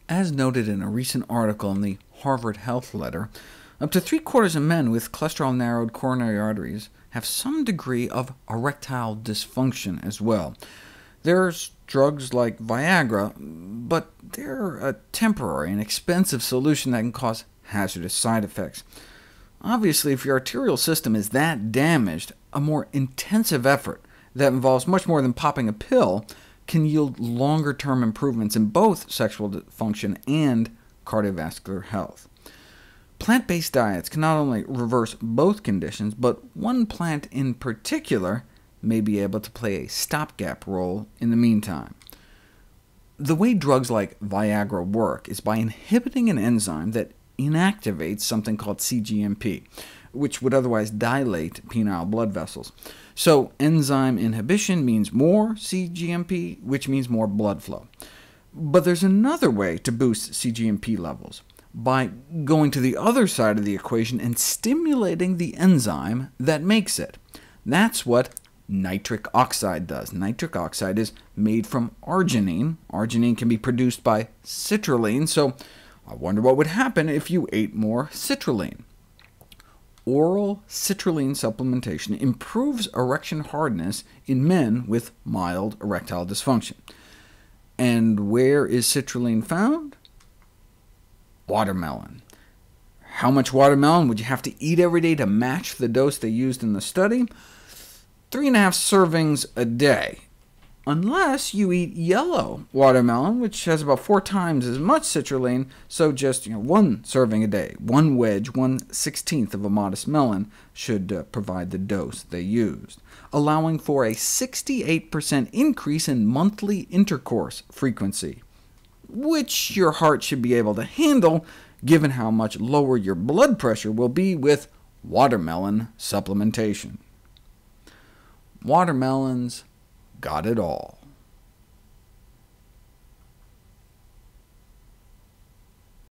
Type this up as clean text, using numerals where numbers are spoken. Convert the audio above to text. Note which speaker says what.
Speaker 1: As noted in a recent article in the Harvard Health Letter, up to 3/4 of men with cholesterol-narrowed coronary arteries have some degree of erectile dysfunction as well. There's drugs like Viagra, but they're a temporary and expensive solution that can cause hazardous side effects. Obviously, if your arterial system is that damaged, a more intensive effort that involves much more than popping a pill can yield longer-term improvements in both sexual function and cardiovascular health. Plant-based diets can not only reverse both conditions, but one plant in particular may be able to play a stopgap role in the meantime. The way drugs like Viagra work is by inhibiting an enzyme that inactivates something called cGMP, which would otherwise dilate penile blood vessels. So enzyme inhibition means more cGMP, which means more blood flow. But there's another way to boost cGMP levels, by going to the other side of the equation and stimulating the enzyme that makes it. That's what nitric oxide does. Nitric oxide is made from arginine. Arginine can be produced by citrulline, so I wonder what would happen if you ate more citrulline. Oral citrulline supplementation improves erection hardness in men with mild erectile dysfunction. And where is citrulline found? Watermelon. How much watermelon would you have to eat every day to match the dose they used in the study? 3.5 servings a day, unless you eat yellow watermelon, which has about 4 times as much citrulline, so just 1 serving a day. 1 wedge, 1/16 of a modest melon, should provide the dose they used, allowing for a 68% increase in monthly intercourse frequency, which your heart should be able to handle, given how much lower your blood pressure will be with watermelon supplementation. Watermelons got it all.